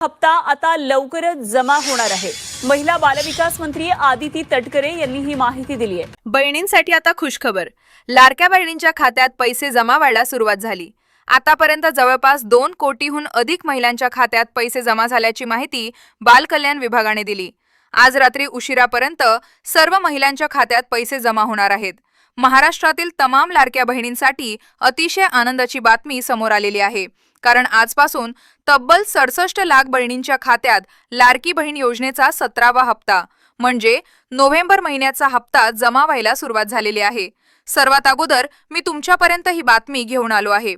हप्ता आता लवकरच जमा होणार आहे। महिला बालविकास मंत्री आदिती तटकरे यांनी ही माहिती दिली आहे। बहिणींसाठी आता खुशखबर, लाडक्या बहिणींच्या खात्यात पैसे जमा व्हायला सुरुवात झाली। आतापर्यंत जवळपास 2 कोटीहून अधिक महिलांच्या खात्यात पैसे जमा झाल्याची माहिती बाल कल्याण विभागाने दिली। आज रात्री उशिरापर्यंत सर्व महिलांच्या खात्यात पैसे जमा होणार आहेत। महाराष्ट्रातील तमाम लाडक्या बहिणींसाठी अतिशय आनंदाची बातमी समोर आलेली आहे, कारण आजपासून तब्बल 67 लाख बहिणींच्या खात्यात लाडकी बहीण योजनेचा 17वा हप्ता म्हणजे नोव्हेंबर महिन्याचा हप्ता जमा व्हायला सुरुवात झालेली आहे। सर्वात अगोदर मी तुमच्यापर्यंत ही बातमी घेऊन आलो आहे।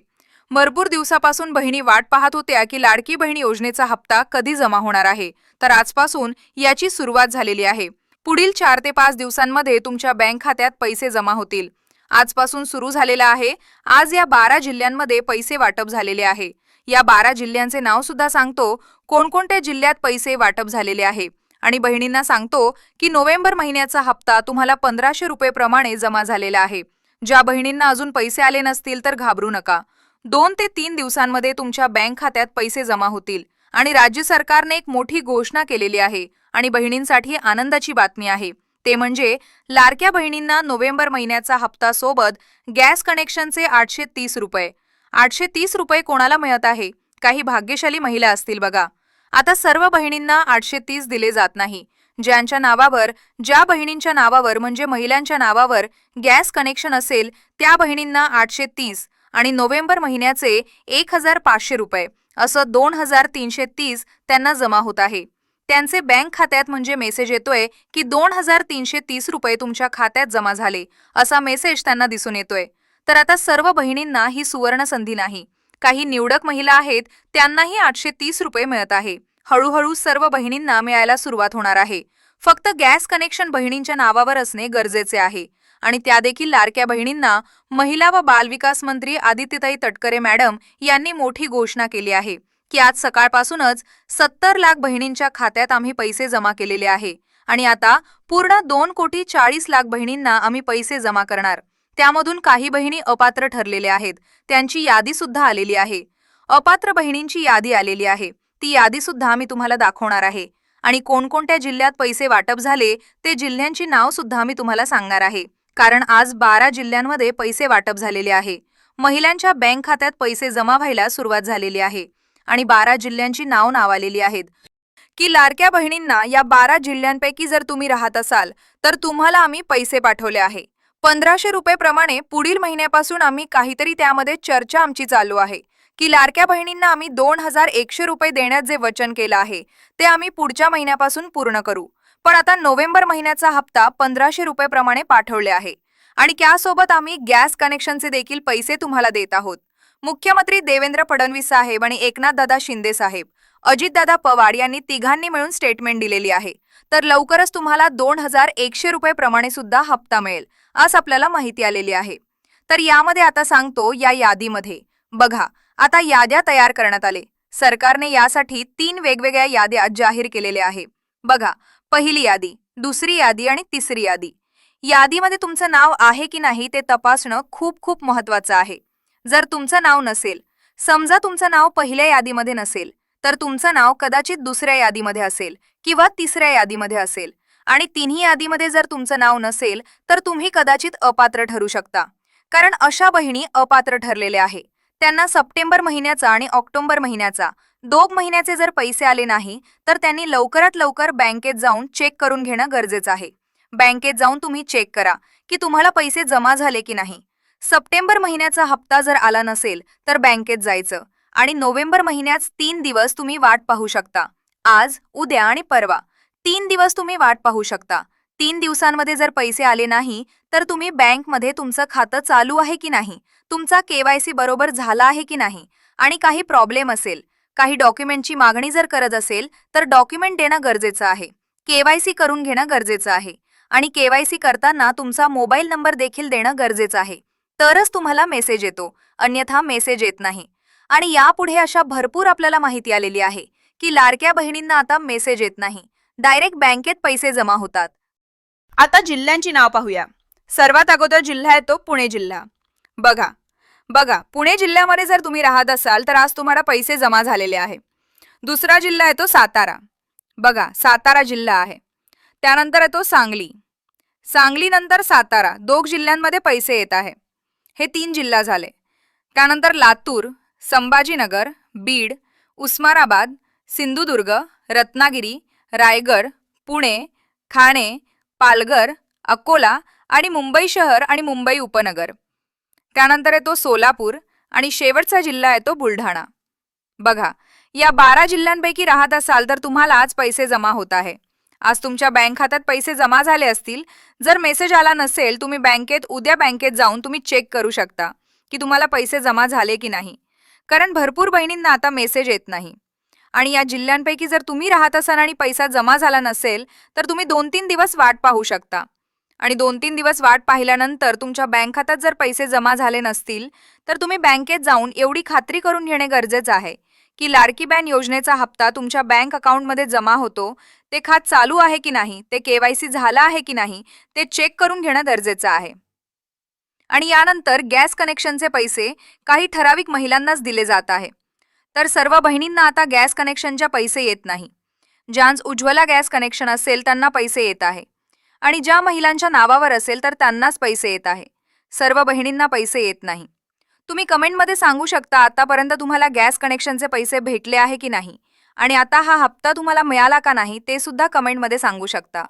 भरपूर दिवसापासून बहिणी वाट पाहत होत्या की लाडकी बहीण योजनेचा हप्ता कधी जमा होणार आहे, तर आजपासून याची सुरुवात झालेली आहे। पुढील 4 ते 5 दिवसांमध्ये तुमच्या बँक खात्यात पैसे जमा होतील। आजपासून सुरू झालेला आहे। आज या 12 जिल्ह्यांमध्ये पैसे वाटप झालेले आहे। या 12 जिल्ह्यांचे नाव सुद्धा सांगतो, कोणकोणत्या जिल्ह्यात पैसे वाटप झालेले आहे, आणि बहिणींना सांगतो की नोव्हेंबर महिन्याचा हप्ता तुम्हाला 1500 रुपये प्रमाणे जमा झालेला आहे। ज्या बहिणींना अजून पैसे आले नसतील तर घाबरू नका। 2 ते 3 दिवसांमध्ये तुमच्या बँक खात्यात पैसे जमा होतील, आणि राज्य सरकारने एक मोठी घोषणा केलेली आहे आणि बहिणींसाठी आनंदाची बातमी आहे। ते म्हणजे लाडक्या बहिणींना नोव्हेंबर महिन्याचा हप्ता सोबत गॅस कनेक्शनचे 830 रुपये। 830 रुपये कोणाला मिळत आहे? काही भाग्यशाली महिला असतील बघा। आता सर्व बहिणींना 830 दिले जात नाही। ज्यांच्या नावावर, ज्या बहिणींच्या नावावर म्हणजे महिलांच्या नावावर गॅस कनेक्शन असेल त्या बहिणींना 830 आणि नोव्हेंबर महिन्याचे 1500 रुपये असं 2330 त्यांना जमा होत आहे। त्यांचे बँक खात्यात म्हणजे मेसेज येतोय की 2330 रुपये तुमच्या खात्यात जमा झाले असा मेसेज त्यांना दिसून येतोय। तर आता सर्व बहिणींना ही सुवर्ण संधी नाही। काही निवडक महिला आहेत त्यांनाही 830 रुपये मिळत आहे। हळूहळू सर्व बहिणींना मिळायला सुरुवात होणार आहे। फक्त गॅस कनेक्शन बहिणींच्या नावावर असणे गरजेचे आहे, आणि त्या देखील लाडक्या बहिणींना महिला व बालविकास मंत्री आदित्यताई तटकरे मॅडम यांनी मोठी घोषणा केली आहे की आज सकाळपासूनच 70 लाख बहिणींच्या खात्यात आम्ही पैसे जमा केलेले आहे, आणि आता पूर्ण 2 कोटी 40 लाख बहिणींना आम्ही पैसे जमा करणार। त्यामधून काही बहिणी अपात्र ठरलेल्या आहेत, त्यांची यादी सुद्धा आलेली आहे। अपात्र बहिणींची यादी आलेली आहे, ती यादी सुद्धा मी तुम्हाला दाखवणार आहे, आणि कोणकोणत्या जिल्ह्यात पैसे वाटप झाले ते जिल्ह्यांची नाव सुद्धा मी तुम्हाला सांगणार आहे, कारण आज 12 जिल्ह्यांमध्ये पैसे वाटप झालेले आहे। महिलांच्या बँक खात्यात पैसे जमा व्हायला सुरुवात झालेली आहे, आणि 12 जिल्ह्यांची नाव आलेली आहेत की लाडक्या बहिणींना या 12 जिल्ह्यांपैकी जर तुम्ही राहत असाल तर तुम्हाला आम्ही पैसे पाठवले आहे 1500 रुपये प्रमाणे। पुढील महिन्यापासून आम्ही काहीतरी त्यामध्ये चर्चा आमची चालू आहे की लाडक्या बहिणींना आम्ही 2100 रुपये देण्यात जे वचन केलं आहे ते आम्ही पुढच्या महिन्यापासून पूर्ण करू। पण आता नोव्हेंबर महिन्याचा हप्ता 1500 रुपये प्रमाणे पाठवले आहे, आणि त्यासोबत आम्ही गॅस कनेक्शनचे देखील पैसे तुम्हाला देत आहोत। मुख्यमंत्री देवेंद्र फडणवीस साहेब आणि एकनाथदादा शिंदे साहेब, अजितदादा पवार यांनी तिघांनी मिळून स्टेटमेंट दिलेली आहे। तर लवकरच तुम्हाला 2100 रुपये प्रमाणे सुद्धा हप्ता मिळेल आज आपल्याला माहिती आलेली आहे। तर यामध्ये आता सांगतो, या यादीमध्ये बघा, आता याद्या तयार करण्यात आले। सरकारने यासाठी 3 वेगवेगळ्या याद्या जाहीर केलेल्या आहे। बघा, पहिली यादी, दुसरी यादी आणि तिसरी यादी। यादीमध्ये तुमचं नाव आहे की नाही ते तपासणं खूप खूप महत्त्वाचं आहे। जर तुमचं नाव नसेल, समजा तुमचं नाव पहिल्या यादीमध्ये नसेल, तर तुमचं नाव कदाचित दुसऱ्या यादीमध्ये असेल किंवा तिसऱ्या यादीमध्ये असेल, आणि तिन्ही यादीमध्ये जर तुमचं नाव नसेल तर तुम्ही कदाचित अपात्र ठरू शकता, कारण अशा बहिणी अपात्र ठरलेल्या आहे। त्यांना सप्टेंबर महिन्याचा आणि ऑक्टोबर महिन्याचा 2 महिन्याचे जर पैसे आले नाही तर त्यांनी लवकरात लवकर बँकेत जाऊन चेक करून घेणं गरजेचं आहे। बँकेत जाऊन तुम्ही चेक करा की तुम्हाला पैसे जमा झाले की नाही। सप्टेंबर महिन्याचा हप्ता जर आला नसेल तर बँकेत जायचं, आणि नोव्हेंबर महिन्यात 3 दिवस तुम्ही वाट पाहू शकता। आज, उद्या आणि परवा 3 दिवस तुम्ही वाट पाहू शकता। 3 दिवसांमध्ये जर पैसे आले नाही तर तुम्ही बँकमध्ये तुमचं खातं चालू आहे की नाही, तुमचा KYC बरोबर झाला आहे की नाही, आणि काही प्रॉब्लेम असेल, काही डॉक्युमेंटची मागणी जर करत असेल तर डॉक्युमेंट देणं गरजेचं आहे। KYC करून घेणं गरजेचं आहे, आणि KYC करताना तुमचा मोबाईल नंबर देखील देणं गरजेचं आहे, तरच तुम्हाला मेसेज येतो, अन्यथा मेसेज येत नाही। आणि यापुढे अशा भरपूर आपल्याला माहिती आलेली आहे की लाडक्या बहिणींना आता मेसेज येत नाही, डायरेक्ट बँकेत पैसे जमा होतात। आता जिल्ह्यांची नाव पाहूया। सर्वात अगोदर जिल्हा येतो पुणे जिल्हा। बघा, पुणे जिल्ह्यामध्ये जर तुम्ही राहत असाल तर आज तुम्हाला पैसे जमा झालेले आहे। दुसरा जिल्हा येतो सातारा. बघा, सातारा जिल्हा आहे. त्यानंतर येतो सांगली. सांगलीनंतर सातारा. 2 जिल्ह्यांमध्ये पैसे येत आहे. हे 3 जिल्हा झाले. त्यानंतर लातूर, संभाजीनगर, बीड, उस्मानाबाद, सिंधुदुर्ग, रत्नागिरी, रायगड, पुणे, ठाणे, पालघर, अकोला आणि मुंबई शहर आणि मुंबई उपनगर. त्यानंतर येतो सोलापूर आणि शेवटचा जिल्हा येतो बुलढाणा. बघा, या 12 जिल्ह्यांपैकी राहत असाल तर तुम्हाला आज पैसे जमा होत आहे. आज तुमच्या बँक खात्यात पैसे जमा झाले असतील. जर मेसेज आला नसेल, तुम्ही उद्या बँकेत जाऊन तुम्ही चेक करू शकता की तुम्हाला पैसे जमा झाले की नाही. कारण भरपूर बहिणींना आता मेसेज येत नाही. आणि या जिल्ह्यांपैकी जर तुम्ही राहत असाल आणि पैसा जमा झाला नसेल तर तुम्ही 2-3 दिवस वाट पाहू शकता. आणि 2-3 दिवस वाट पाहिल्यानंतर तुमच्या बँक खात्यात जर पैसे जमा झाले नसतील तर तुम्ही बँकेत जाऊन एवढी खात्री करून घेणे गरजेचं आहे की लाडकी बहीण योजनेचा हप्ता तुमच्या बँक अकाउंटमध्ये जमा होतो, ते खात चालू आहे की नाही, ते KYC झालं आहे की नाही, ते चेक करून घेणं गरजेचं आहे. आणि यानंतर गॅस कनेक्शनचे पैसे काही ठराविक महिलांनाच दिले जात आहे. तर सर्व बहिणींना आता गॅस कनेक्शनचे पैसे येत नाही. ज्यांचं उज्ज्वला गॅस कनेक्शन असेल त्यांना पैसे येत आहे. आणि ज्या महिलांच्या नावावर असेल तर त्यांनाच पैसे येत आहे. सर्व बहिणींना पैसे येत नाही. तुम्ही कमेंटमध्ये सांगू शकता आतापर्यंत तुम्हाला गॅस कनेक्शनचे पैसे भेटले आहे की नाही आणि आता हा हप्ता तुम्हाला मिळाला का नाही ते सुद्धा कमेंटमध्ये सांगू शकता.